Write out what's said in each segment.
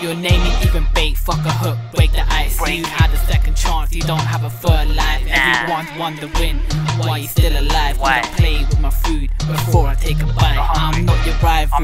Your name ain't even bait, fuck a hook, break the ice. You had a second chance, you don't have a third life. Everyone's wondering why you still alive. Why I play with my food before I take a bite. I'm not your rival,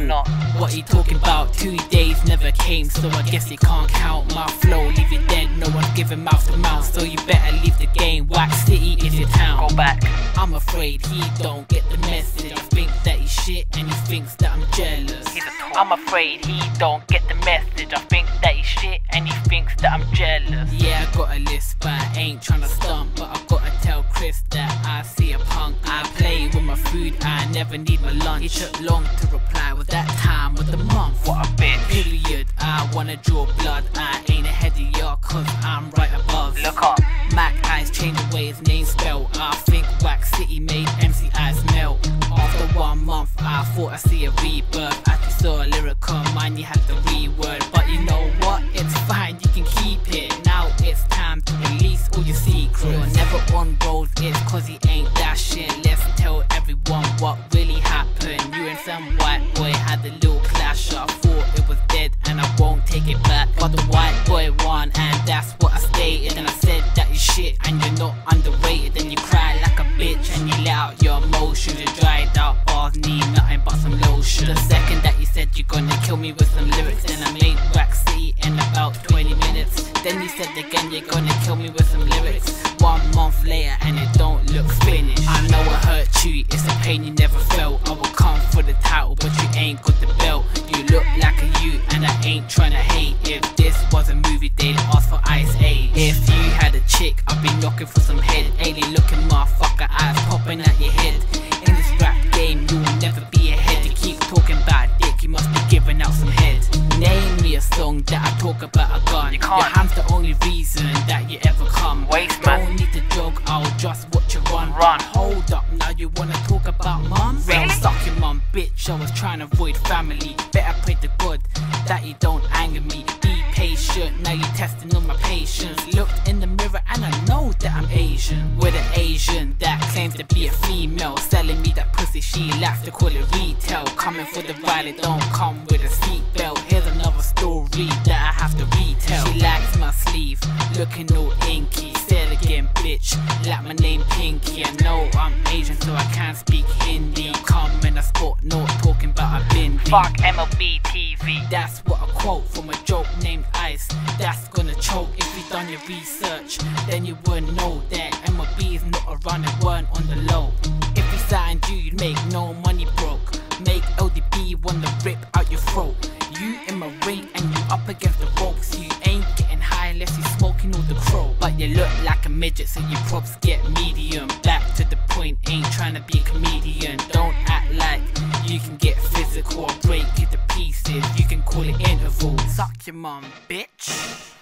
what are you talking about? 2 days never came, so I guess you can't count my flow. Leave it dead, no one's giving mouth to mouth, so you better leave the game. Wax City is your town. Go back. I'm afraid he don't get the message. I think that he's shit and he thinks that I'm jealous. I'm afraid he don't get the message. I think that he's shit and he thinks that I'm jealous. Yeah, I got a list, but I ain't tryna stump. But I gotta tell Chris that I see a punk. I play with my food, I never need my lunch. He took long to reply, was that time of the month? What a bitch. Period, I wanna draw blood. I ain't ahead of y'all cause I'm right above. Look up. Mac eyes change the way his name's spelled. I think Wax City made EMCEE eyes melt. After 1 month I thought I see a rebirth. I just saw a lyrical mind, you had the reword. But you know what, it's fine, you can keep it. Now it's time to release all your secrets. You're never on road, it's cause he ain't that shit. Let's tell everyone what really happened. You and some white boy had a little clash. I thought it was dead and I won't take it back, but the white boy won and that's what I stated. And I said that you shit and you're not underrated. And you cry like a bitch and you let out your emotions. You dried out bars, need nothing but some lotion. The second that you said you're gonna kill me with some lyrics, then I made Wax City in about 20 minutes. Then you said again you're gonna kill me with some lyrics. 1 month later and it don't look finished. I know it hurt you, it's a pain you never felt. I will come for the title but you ain't got the belt. You look like a you and I ain't tryna hate. If this was a movie they'd ask for Ice Age. If you had a chick I'd be knocking for some head. Alien looking motherfucker, eyes popping at your head. In this rap game you'll never be ahead. You keep talking about dick, you must be giving out some head. Name me a song that I talk about a gun. You can't. Your hand's the only reason that you ever come. Waste man. Don't need to jog, I'll just watch you run. Hold up, now you wanna talk about mum? Really? Well, suck your mum, bitch, I was trying to avoid family. Better pray to God that he don't anger me. Be patient, now you're testing on my patience. Looked in the mirror and I know that I'm Asian. With an Asian that claims to be a female, selling me that pussy, she likes to call it retail. Coming for the ride, it don't come with a seatbelt. Here's another story that I have to retell. She likes my sleeve, looking all inky. Say it again, bitch, like my name Pinky. I know I'm Asian so I can't speak Hindi. Come in a sport, not talking about a bin. Fuck MLB TV. That's what I quote from a joke named Ice. That's gonna choke. If you done your research, then you would know that MLB is not a run, it weren't on the low. If he signed you, you'd make no money broke. Make LDB wanna rip out your throat. You in my ring and you up against the ropes. You ain't getting high unless you smoking all the crow. But you look like a midget so your props get medium. Back to the point, ain't trying to be a comedian. Don't act like you can get physical or break it to pieces. You can call it interval. Suck your mum, bitch.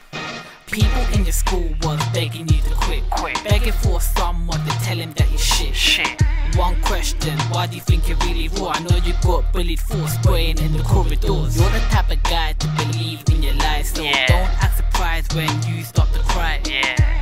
People in your school was begging you to quit. Begging for someone to tell him that he's shit. One question, why do you think you're really raw? I know you got bullied for spraying in the corridors. You're the type of guy to believe in your lies, so don't act surprised when you start to cry.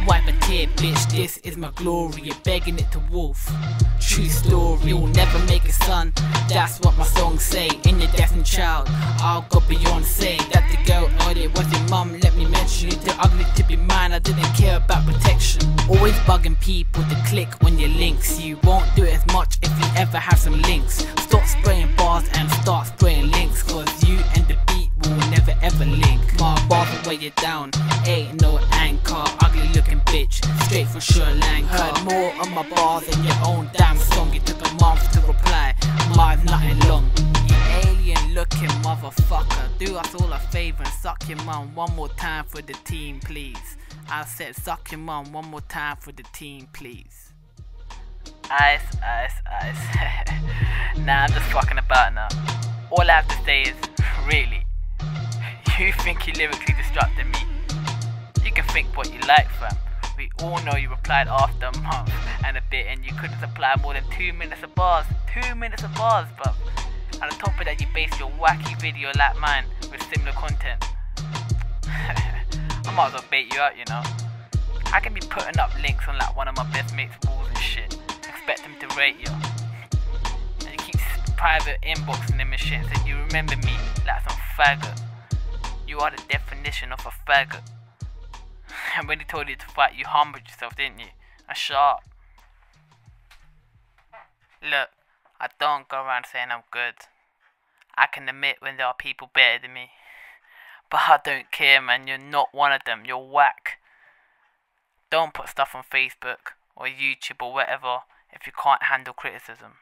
Wipe a tear, bitch, this is my glory. You're begging it to wolf. True story, you'll never make a son. That's what my songs say. In your destined child, I'll go Beyonce. That the girl earlier was your mum, let me mention. You're too ugly to be mine, I didn't care about protection. Always bugging people to click on your links. You won't do it as much if you ever have some links. Stop spraying bars and start spraying links, cause you and the beat will never ever link. My bars will weigh you down, ain't no anchor. Ugly looking bitch, straight from Sri Lanka. Heard more of my bars than your own damn song. You took a month to reply, mine's nothing long. You alien looking motherfucker, do us all a favor and suck your mum one more time for the team please. I said suck your mum one more time for the team please. Ice. Nah, I'm just fucking about now. All I have to say is, really, you think you lyrically disrupted me? You can think what you like, fam. We all know you replied after a month and a bit, and you couldn't supply more than 2 minutes of bars. 2 minutes of bars, bruv. On top of that, you based your wacky video like mine with similar content. I might as well bait you out, you know. I can be putting up links on like one of my best mates' walls and shit. Expect him to rate you. private inboxing them and shit, and you remember me like some faggot. You are the definition of a faggot. And when he told you to fight, you humbled yourself, didn't you? A sharp. Look, I don't go around saying I'm good. I can admit when there are people better than me. But I don't care, man. You're not one of them. You're whack. Don't put stuff on Facebook or YouTube or whatever if you can't handle criticism.